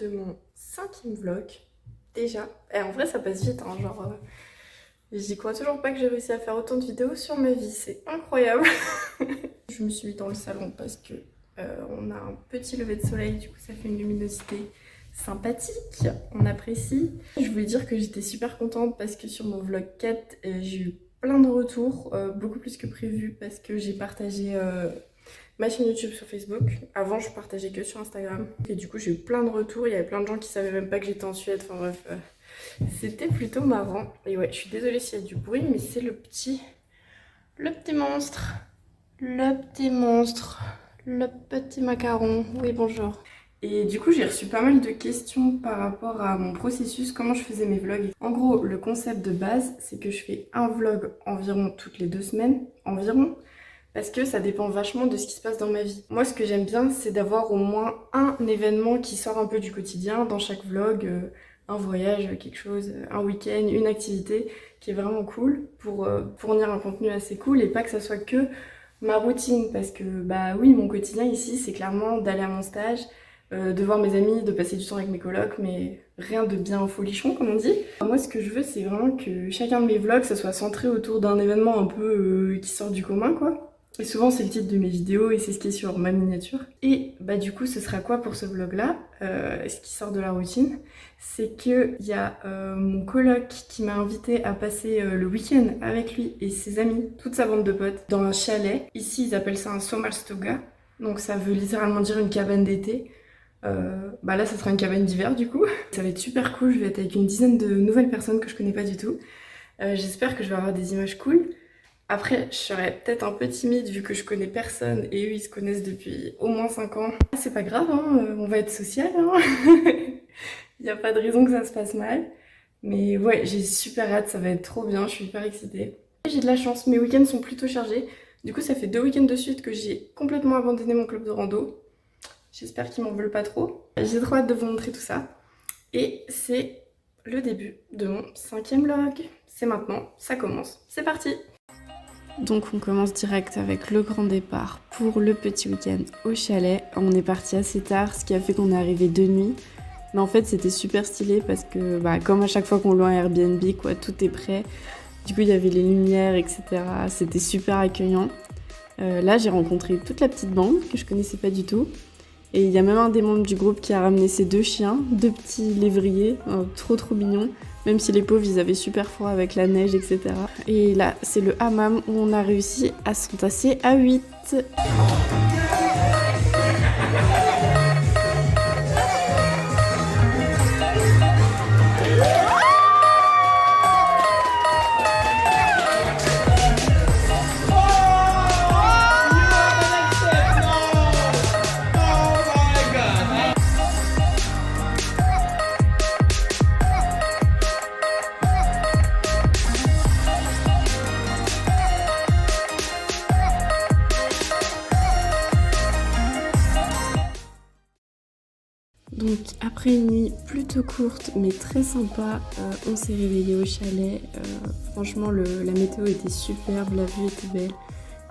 de mon 5e vlog. Déjà. Et en vrai ça passe vite, hein, genre... J'y crois toujours pas que j'ai réussi à faire autant de vidéos sur ma vie, c'est incroyable. Je me suis mis dans le salon parce que on a un petit lever de soleil, du coup ça fait une luminosité sympathique, on apprécie. Je voulais dire que j'étais super contente parce que sur mon vlog 4, j'ai eu plein de retours, beaucoup plus que prévu parce que j'ai partagé ma chaîne YouTube sur Facebook. Avant je partageais que sur Instagram et du coup j'ai eu plein de retours, il y avait plein de gens qui savaient même pas que j'étais en Suède, enfin bref, c'était plutôt marrant. Et ouais, je suis désolée s'il y a du bruit, mais c'est le petit monstre, le petit macaron, oui bonjour. Et du coup j'ai reçu pas mal de questions par rapport à mon processus, comment je faisais mes vlogs. En gros, le concept de base, c'est que je fais un vlog environ toutes les 2 semaines, environ, parce que ça dépend vachement de ce qui se passe dans ma vie. Moi, ce que j'aime bien, c'est d'avoir au moins un événement qui sort un peu du quotidien dans chaque vlog, un voyage, quelque chose, un week-end, une activité qui est vraiment cool pour fournir un contenu assez cool et pas que ça soit que ma routine, parce que bah oui, mon quotidien ici, c'est clairement d'aller à mon stage, de voir mes amis, de passer du temps avec mes colocs, mais rien de bien folichon comme on dit. Moi ce que je veux, c'est vraiment que chacun de mes vlogs, ça soit centré autour d'un événement un peu qui sort du commun quoi. Et souvent c'est le titre de mes vidéos et c'est ce qui est sur ma miniature. Et bah du coup ce sera quoi pour ce vlog là, ce qui sort de la routine, c'est qu'il y a mon coloc qui m'a invité à passer le week-end avec lui et ses amis, toute sa bande de potes, dans un chalet. Ici ils appellent ça un sommarstuga, donc ça veut littéralement dire une cabane d'été. Bah là ça sera une cabane d'hiver du coup. Ça va être super cool, je vais être avec une dizaine de nouvelles personnes que je connais pas du tout. J'espère que je vais avoir des images cool. Après je serais peut-être un peu timide vu que je connais personne et eux ils se connaissent depuis au moins 5 ans. C'est pas grave, hein, on va être social, hein. Il n'y a pas de raison que ça se passe mal. Mais ouais, j'ai super hâte, ça va être trop bien, je suis hyper excitée. J'ai de la chance, mes week-ends sont plutôt chargés. Du coup ça fait 2 week-ends de suite que j'ai complètement abandonné mon club de rando. J'espère qu'ils m'en veulent pas trop. J'ai trop hâte de vous montrer tout ça. Et c'est le début de mon 5e vlog. C'est maintenant, ça commence. C'est parti! Donc on commence direct avec le grand départ pour le petit week-end au chalet. On est parti assez tard, ce qui a fait qu'on est arrivé de nuit. Mais en fait c'était super stylé parce que bah, comme à chaque fois qu'on loue un Airbnb, quoi, tout est prêt. Du coup il y avait les lumières, etc. C'était super accueillant. Là j'ai rencontré toute la petite bande que je connaissais pas du tout. Et il y a même un des membres du groupe qui a ramené ses 2 chiens, 2 petits lévriers, trop mignons, même si les pauvres ils avaient super froid avec la neige, etc. Et là c'est le hammam où on a réussi à s'entasser à 8. Donc après une nuit plutôt courte mais très sympa, on s'est réveillé au chalet. Franchement la météo était superbe, la vue était belle.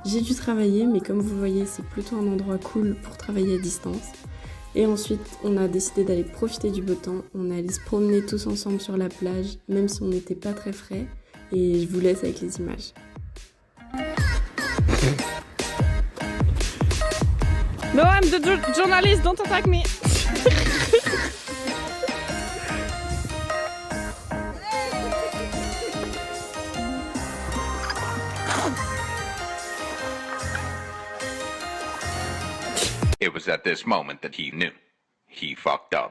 J'ai dû travailler mais comme vous voyez c'est plutôt un endroit cool pour travailler à distance. Et ensuite on a décidé d'aller profiter du beau temps. On est allé se promener tous ensemble sur la plage même si on n'était pas très frais. Et je vous laisse avec les images. No, I'm the journalist, don't attack me. It was at this moment that he knew. He fucked up.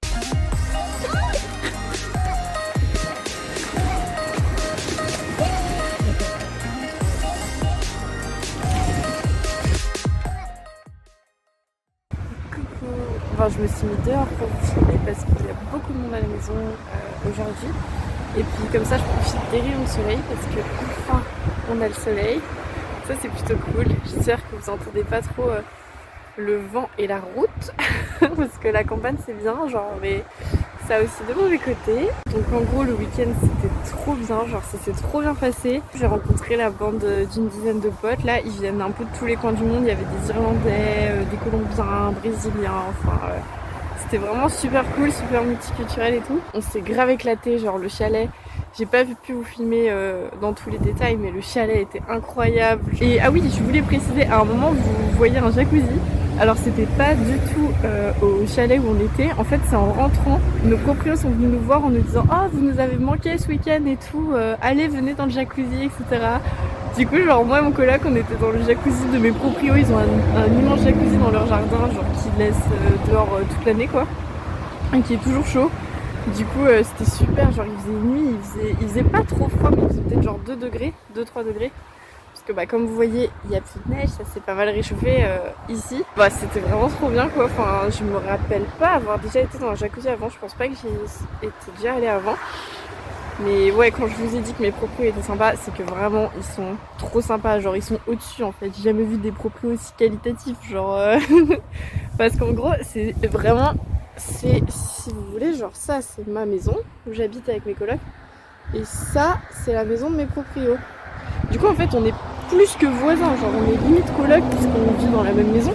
Enfin, je me suis mis dehors pour vous filmer parce qu'il y a beaucoup de monde à la maison aujourd'hui. Et puis comme ça je profite des rayons de soleil parce que enfin on a le soleil. Ça c'est plutôt cool. J'espère que vous entendez pas trop le vent et la route parce que la campagne c'est bien genre, mais ça a aussi de mauvais côtés. Donc en gros le week-end c'était trop bien, genre ça s'est trop bien passé. J'ai rencontré la bande d'une dizaine de potes, là ils viennent un peu de tous les coins du monde, il y avait des Irlandais, des Colombiens, Brésiliens, enfin c'était vraiment super cool, super multiculturel et tout. On s'est grave éclaté, genre le chalet. J'ai pas pu vous filmer dans tous les détails, mais le chalet était incroyable. Et ah oui, je voulais préciser, à un moment vous voyez un jacuzzi. Alors c'était pas du tout au chalet où on était. En fait c'est en rentrant, nos proprios sont venus nous voir en nous disant ah vous nous avez manqué ce week-end et tout, allez venez dans le jacuzzi, etc. Du coup genre moi et mon coloc on était dans le jacuzzi de mes proprios. Ils ont un immense jacuzzi dans leur jardin, genre qui laisse dehors toute l'année quoi, et qui est toujours chaud. Du coup c'était super, genre il faisait nuit, il faisait pas trop froid, mais il faisait peut-être genre 2 degrés, 2-3 degrés. Parce que bah comme vous voyez il y a plus de neige, ça s'est pas mal réchauffé ici. Bah c'était vraiment trop bien quoi, enfin je me rappelle pas avoir déjà été dans un jacuzzi avant, je pense pas que j'y étais déjà allée avant. Mais ouais, quand je vous ai dit que mes proprios étaient sympas, c'est que vraiment ils sont trop sympas, genre ils sont au-dessus en fait. J'ai jamais vu des proprios aussi qualitatifs, genre parce qu'en gros c'est vraiment, c'est, si vous voulez, genre ça c'est ma maison où j'habite avec mes colocs et ça c'est la maison de mes proprios. Du coup en fait on est plus que voisins, genre on est limite coloc puisqu'on vit dans la même maison.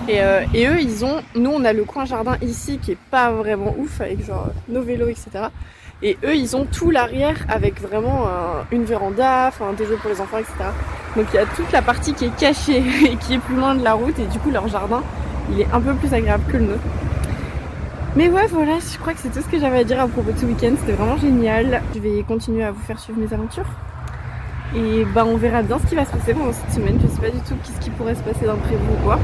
Et eux ils ont, nous on a le coin jardin ici qui est pas vraiment ouf avec genre nos vélos etc. Et eux ils ont tout l'arrière avec vraiment une véranda, enfin des jeux pour les enfants etc. Donc il y a toute la partie qui est cachée et qui est plus loin de la route et du coup leur jardin il est un peu plus agréable que le nôtre. Mais ouais voilà, je crois que c'est tout ce que j'avais à dire à propos de ce week-end, c'était vraiment génial. Je vais continuer à vous faire suivre mes aventures. Et bah on verra bien ce qui va se passer pendant cette semaine, je sais pas du tout ce qui pourrait se passer d'imprévu ou quoi.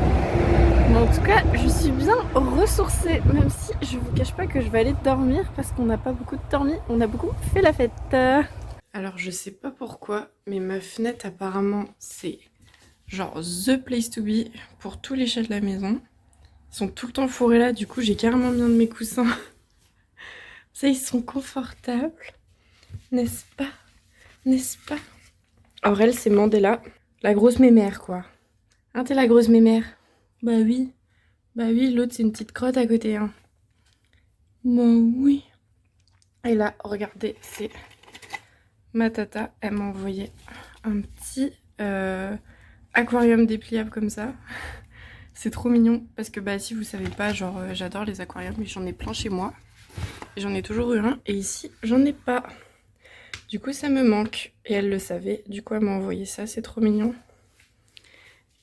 Mais en tout cas je suis bien ressourcée, même si je vous cache pas que je vais aller dormir parce qu'on n'a pas beaucoup dormi, on a beaucoup fait la fête. Alors je sais pas pourquoi, mais ma fenêtre apparemment c'est genre the place to be pour tous les chats de la maison. Ils sont tout le temps fourrés là, du coup j'ai carrément mis un de mes coussins. Ça ils sont confortables, n'est-ce pas? N'est-ce pas? Aurel c'est Mandela, la grosse mémère quoi. Hein t'es la grosse mémère? Bah oui, l'autre c'est une petite crotte à côté hein. Bah oui. Et là regardez, c'est ma tata, elle m'a envoyé un petit aquarium dépliable comme ça. C'est trop mignon parce que bah si vous savez pas, genre j'adore les aquariums mais j'en ai plein chez moi. J'en ai toujours eu un et ici j'en ai pas. Du coup ça me manque et elle le savait, du coup elle m'a envoyé ça, c'est trop mignon.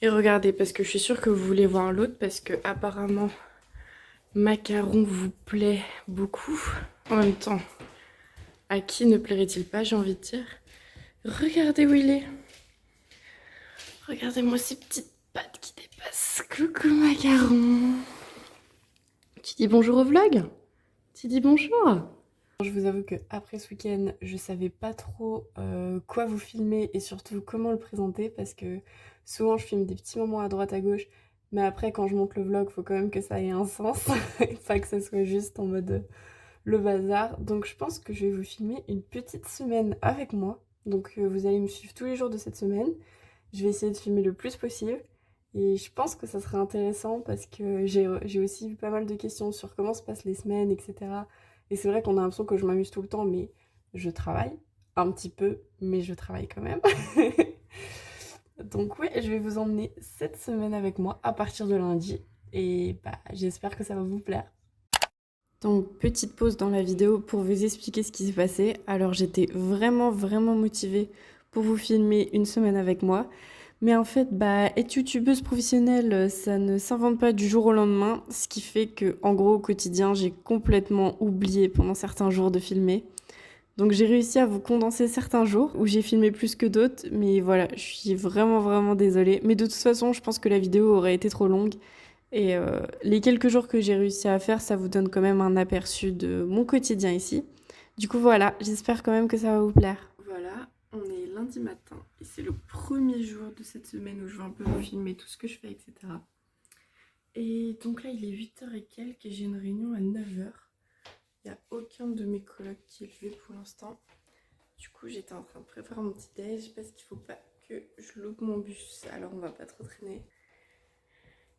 Et regardez, parce que je suis sûre que vous voulez voir l'autre parce que apparemment Macaron vous plaît beaucoup. En même temps, à qui ne plairait-il pas, j'ai envie de dire. Regardez où il est. Regardez-moi ces petites pattes qui dépassent. Coucou Macaron. Tu dis bonjour au vlog? Tu dis bonjour? Je vous avoue que après ce week-end, je savais pas trop quoi vous filmer et surtout comment le présenter parce que souvent je filme des petits moments à droite à gauche, mais après quand je monte le vlog, faut quand même que ça ait un sens et pas que ça soit juste en mode le bazar. Donc je pense que je vais vous filmer une petite semaine avec moi. Donc vous allez me suivre tous les jours de cette semaine. Je vais essayer de filmer le plus possible et je pense que ça sera intéressant parce que j'ai aussi eu pas mal de questions sur comment se passent les semaines, etc. Et c'est vrai qu'on a l'impression que je m'amuse tout le temps, mais je travaille un petit peu, mais je travaille quand même. Donc ouais, je vais vous emmener cette semaine avec moi à partir de lundi. Et bah j'espère que ça va vous plaire. Donc petite pause dans la vidéo pour vous expliquer ce qui s'est passé. Alors j'étais vraiment motivée pour vous filmer une semaine avec moi. Mais en fait, bah, être youtubeuse professionnelle, ça ne s'invente pas du jour au lendemain. Ce qui fait que, en gros, au quotidien, j'ai complètement oublié pendant certains jours de filmer. Donc j'ai réussi à vous condenser certains jours où j'ai filmé plus que d'autres. Mais voilà, je suis vraiment désolée. Mais de toute façon, je pense que la vidéo aurait été trop longue. Et les quelques jours que j'ai réussi à faire, ça vous donne quand même un aperçu de mon quotidien ici. Du coup, voilà, j'espère quand même que ça va vous plaire. Voilà. On est lundi matin et c'est le premier jour de cette semaine où je vais un peu vous filmer tout ce que je fais, etc. Et donc là, il est 8h et quelques et j'ai une réunion à 9h. Il n'y a aucun de mes colocs qui est levé pour l'instant. Du coup, j'étais en train de préparer mon petit déj parce qu'il faut pas que je loupe mon bus. Alors, on va pas trop traîner.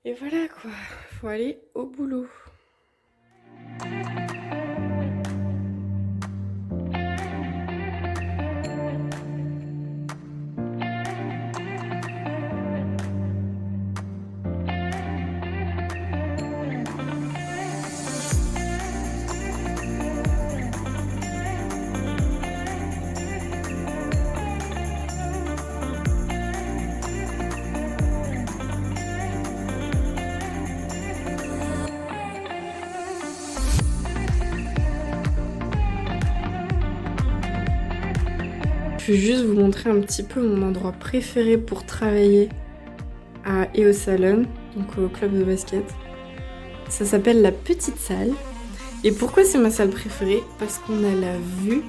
Et voilà quoi, faut aller au boulot. je vais juste vous montrer un petit peu mon endroit préféré pour travailler à EO Salon, donc au club de basket. Ça s'appelle la petite salle. Et pourquoi c'est ma salle préférée? Parce qu'on a la vue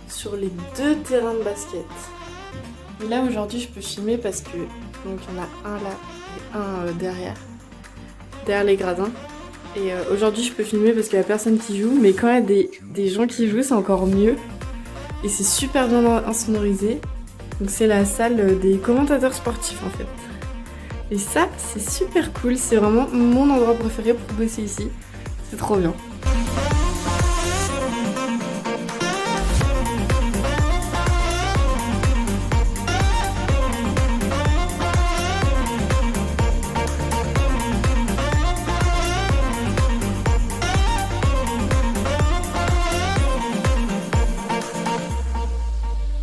sur les 2 terrains de basket. Et là aujourd'hui je peux filmer parce que donc il y en a un là et un derrière les gradins. Et aujourd'hui je peux filmer parce qu'il n'y a personne qui joue, mais quand il y a des gens qui jouent c'est encore mieux. Et c'est super bien insonorisé. Donc c'est la salle des commentateurs sportifs en fait. Et ça c'est super cool, c'est vraiment mon endroit préféré pour bosser ici. C'est trop bien.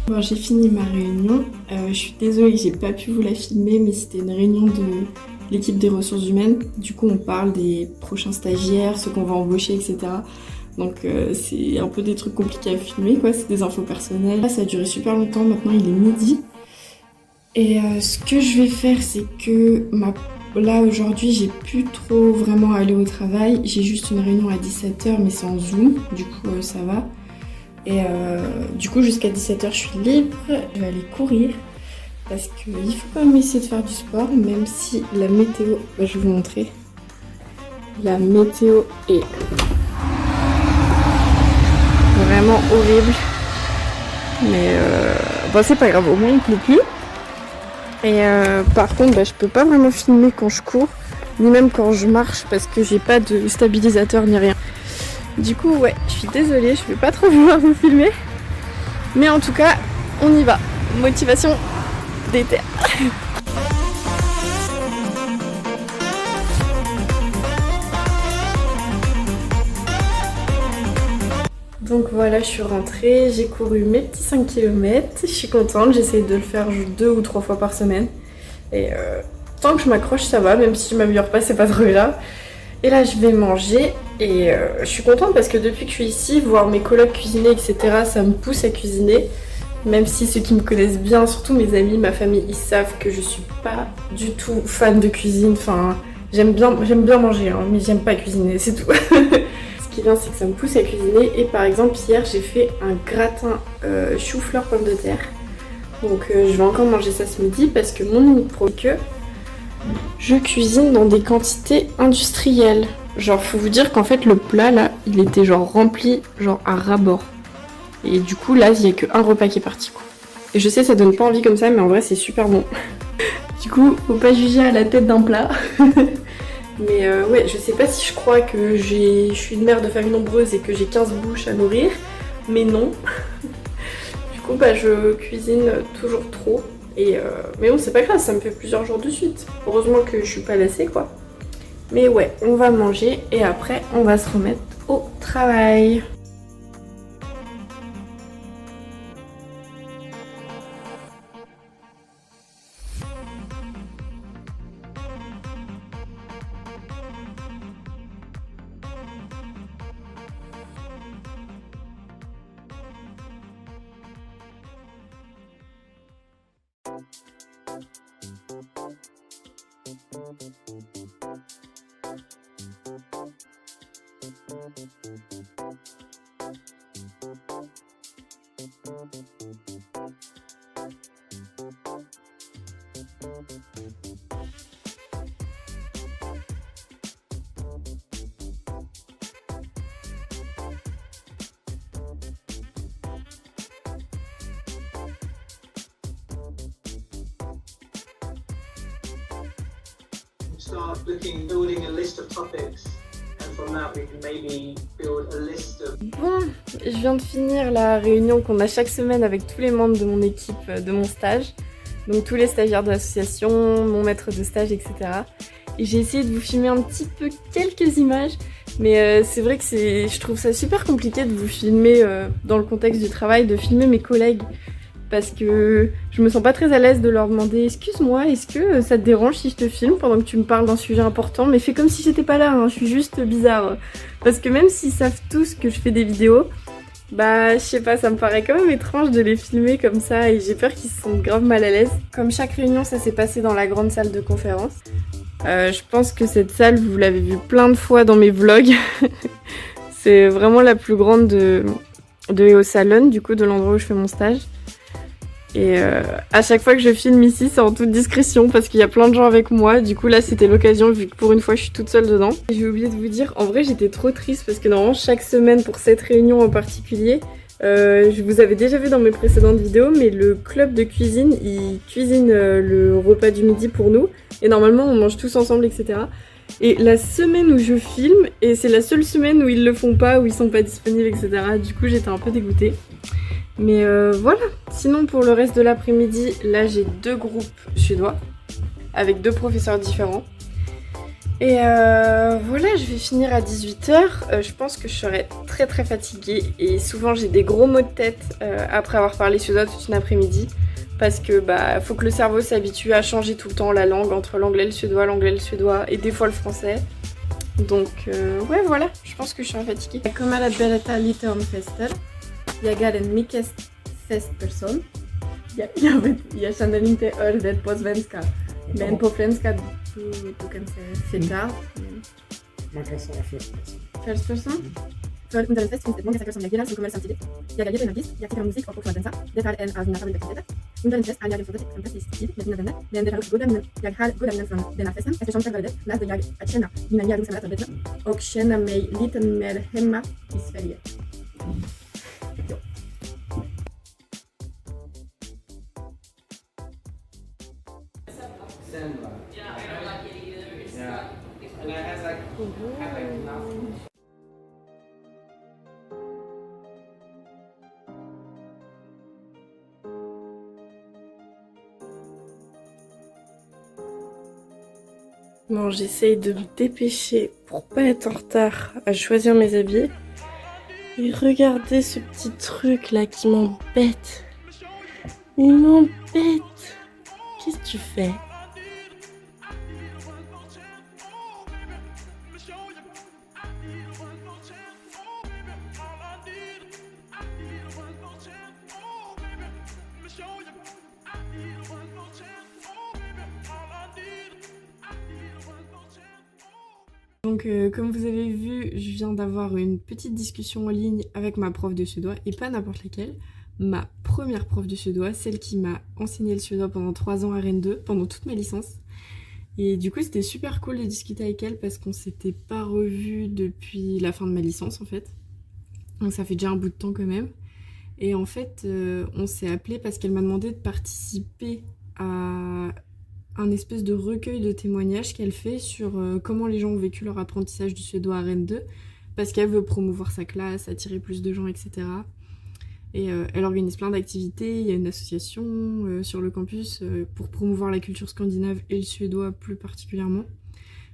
Bon, j'ai fini ma réunion, je suis désolée que j'ai pas pu vous la filmer, mais c'était une réunion de l'équipe des ressources humaines. Du coup on parle des prochains stagiaires, ceux qu'on va embaucher, etc. Donc c'est un peu des trucs compliqués à filmer quoi, c'est des infos personnelles. Là, ça a duré super longtemps, maintenant il est midi. Et ce que je vais faire c'est que là aujourd'hui j'ai plus trop vraiment aller au travail. J'ai juste une réunion à 17h mais c'est en Zoom, du coup ça va. Et du coup jusqu'à 17h je suis libre, je vais aller courir parce qu'il faut quand même essayer de faire du sport même si la météo, je vais vous montrer, la météo est vraiment horrible, mais bon c'est pas grave, au moins il pleut plus. Et par contre je peux pas vraiment filmer quand je cours ni même quand je marche parce que j'ai pas de stabilisateur ni rien. Du coup ouais, je suis désolée, je vais pas trop vouloir vous filmer. Mais en tout cas, on y va. Motivation d'été. Donc voilà, je suis rentrée, j'ai couru mes petits 5 km. Je suis contente, j'essaie de le faire 2 ou 3 fois par semaine. Et tant que je m'accroche, ça va, même si je m'améliore pas, c'est pas trop grave. Et là je vais manger et je suis contente parce que depuis que je suis ici, voir mes colocs cuisiner etc, ça me pousse à cuisiner. Même si ceux qui me connaissent bien, surtout mes amis, ma famille, ils savent que je suis pas du tout fan de cuisine. Enfin, j'aime bien manger, hein, mais j'aime pas cuisiner, c'est tout. Ce qui est bien, c'est que ça me pousse à cuisiner. Et par exemple, hier j'ai fait un gratin chou-fleur pommes de terre. Donc je vais encore manger ça ce midi parce que mon unique problème c'est que je cuisine dans des quantités industrielles. Genre faut vous dire qu'en fait le plat là il était genre rempli genre à ras-bord. Et du coup là il n'y a qu'un repas qui est parti quoi. Et je sais ça donne pas envie comme ça mais en vrai c'est super bon. Du coup faut pas juger à la tête d'un plat. Mais ouais je sais pas si je crois que je suis une mère de famille nombreuse et que j'ai 15 bouches à nourrir. Mais non. Du coup bah je cuisine toujours trop. Et mais bon c'est pas grave, ça me fait plusieurs jours de suite. Heureusement que je suis pas lassée quoi. Mais ouais, on va manger et après on va se remettre au travail. Start building a list of topics, and from that we can maybe build a list of... Bon, je viens de finir la réunion qu'on a chaque semaine avec tous les membres de mon équipe de mon stage, donc tous les stagiaires de l'association, mon maître de stage, etc. Et j'ai essayé de vous filmer un petit peu quelques images, mais c'est vrai que je trouve ça super compliqué de vous filmer dans le contexte du travail, de filmer mes collègues. Parce que je me sens pas très à l'aise de leur demander « Excuse-moi, est-ce que ça te dérange si je te filme pendant que tu me parles d'un sujet important ?» Mais fais comme si j'étais pas là, hein, je suis juste bizarre. Parce que même s'ils savent tous que je fais des vidéos, Bah, je sais pas, ça me paraît quand même étrange de les filmer comme ça et j'ai peur qu'ils se sentent grave mal à l'aise. Comme chaque réunion, ça s'est passé dans la grande salle de conférence. Je pense que cette salle, vous l'avez vue plein de fois dans mes vlogs. C'est vraiment la plus grande de EO Salon, du coup, de l'endroit où je fais mon stage. Et à chaque fois que je filme ici, c'est en toute discrétion parce qu'il y a plein de gens avec moi. Du coup, là, c'était l'occasion vu que pour une fois, je suis toute seule dedans. J'ai oublié de vous dire, en vrai, j'étais trop triste parce que normalement, chaque semaine pour cette réunion en particulier, je vous avais déjà vu dans mes précédentes vidéos, mais le club de cuisine, il cuisine le repas du midi pour nous. Et normalement, on mange tous ensemble, etc. Et la semaine où je filme, et c'est la seule semaine où ils le font pas, où ils sont pas disponibles, etc. Du coup, j'étais un peu dégoûtée. Mais voilà, sinon pour le reste de l'après-midi, là j'ai 2 groupes suédois avec 2 professeurs différents. Et voilà, je vais finir à 18h. Je pense que je serai très très fatiguée et souvent j'ai des gros maux de tête après avoir parlé suédois toute une après-midi. Parce que bah faut que le cerveau s'habitue à changer tout le temps la langue entre l'anglais et le suédois et des fois le français. Donc ouais voilà, je pense que je serai fatiguée. Comme à la Beretta Liteon Fester. Jag är en mycket festperson. Jag känner inte ordet på svenska. Men på franska du kan säga fetard. Man kan säga festperson. Festperson? För under en fest finns det många saker som jag gillar som kommer samtidigt. Jag är jätteenergisk, jag tycker om musik och också att dansa. Det är en av mina favoritaktiviteter. Under en fest har jag en fantastisk tid med mina vänner. Men det har också goda minnen. Jag har goda minnen från denna festen. Eftersom jag var det lärde jag att känna mina nya rumskamrater bättre och känna mig lite mer hemma i Sverige. Bon, j'essaye de me dépêcher pour pas être en retard à choisir mes habits. Et regardez ce petit truc là qui m'embête. Il m'embête. Qu'est-ce que tu fais ? Donc comme vous avez vu, je viens d'avoir une petite discussion en ligne avec ma prof de suédois, et pas n'importe laquelle, ma première prof de suédois, celle qui m'a enseigné le suédois pendant 3 ans à Rennes 2, pendant toute ma licence. Et du coup c'était super cool de discuter avec elle parce qu'on s'était pas revus depuis la fin de ma licence en fait. Donc ça fait déjà un bout de temps quand même. Et en fait on s'est appelé parce qu'elle m'a demandé de participer à un espèce de recueil de témoignages qu'elle fait sur comment les gens ont vécu leur apprentissage du suédois à Rennes 2, parce qu'elle veut promouvoir sa classe, attirer plus de gens, etc. Et elle organise plein d'activités, il y a une association sur le campus pour promouvoir la culture scandinave et le suédois plus particulièrement.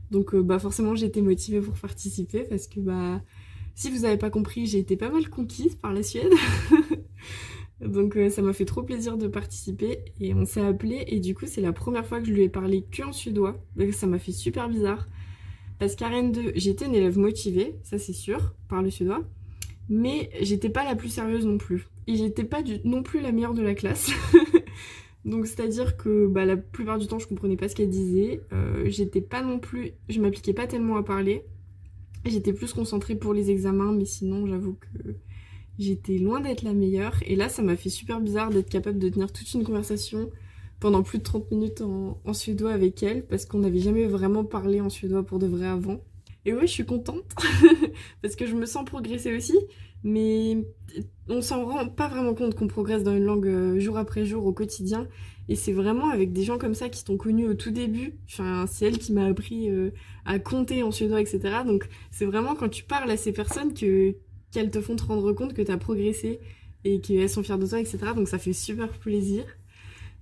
Donc bah forcément j'ai été motivée pour participer parce que bah si vous n'avez pas compris, j'ai été pas mal conquise par la Suède. Donc ça m'a fait trop plaisir de participer et on s'est appelé et du coup c'est la première fois que je lui ai parlé qu'en suédois. Donc ça m'a fait super bizarre parce qu'à Rennes 2 j'étais une élève motivée, ça c'est sûr, par le suédois, mais j'étais pas la plus sérieuse non plus et j'étais pas non plus la meilleure de la classe. Donc c'est à dire que bah, la plupart du temps je comprenais pas ce qu'elle disait, j'étais pas non plus, je m'appliquais pas tellement à parler, j'étais plus concentrée pour les examens, mais sinon j'avoue que j'étais loin d'être la meilleure. Et là ça m'a fait super bizarre d'être capable de tenir toute une conversation pendant plus de 30 minutes en suédois avec elle, parce qu'on n'avait jamais vraiment parlé en suédois pour de vrai avant. Et ouais, je suis contente parce que je me sens progresser aussi, mais on s'en rend pas vraiment compte qu'on progresse dans une langue jour après jour au quotidien. Et c'est vraiment avec des gens comme ça qui t'ont connu au tout début. Enfin, c'est elle qui m'a appris à compter en suédois, etc. Donc c'est vraiment quand tu parles à ces personnes qu'elles te font te rendre compte que t'as progressé et qu'elles sont fières de toi, etc. Donc ça fait super plaisir.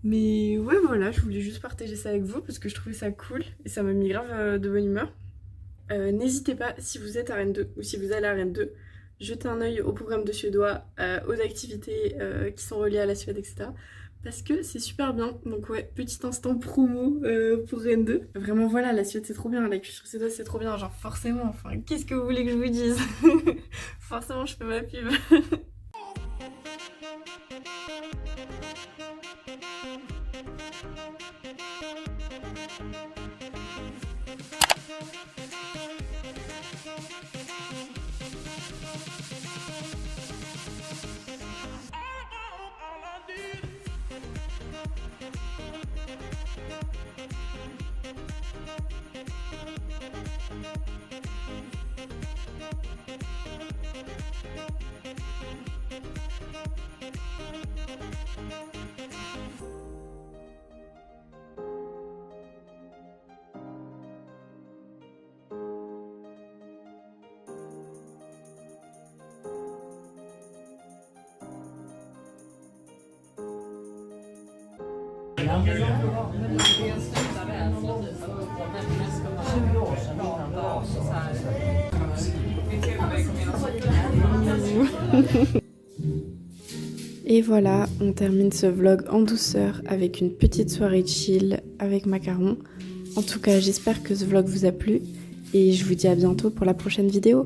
Mais ouais, voilà, je voulais juste partager ça avec vous parce que je trouvais ça cool et ça m'a mis grave de bonne humeur. N'hésitez pas, si vous êtes à Rennes 2 ou si vous allez à Rennes 2, jetez un œil au programme de suédois, aux activités qui sont reliées à la Suède, etc. Parce que c'est super bien. Donc ouais, petit instant promo pour Rennes 2. Vraiment voilà, la Suède c'est trop bien, la culture suédoise c'est trop bien, genre forcément, enfin qu'est-ce que vous voulez que je vous dise? Forcément je fais ma pub. Et voilà, on termine ce vlog en douceur avec une petite soirée chill avec macarons. En tout cas, j'espère que ce vlog vous a plu et je vous dis à bientôt pour la prochaine vidéo.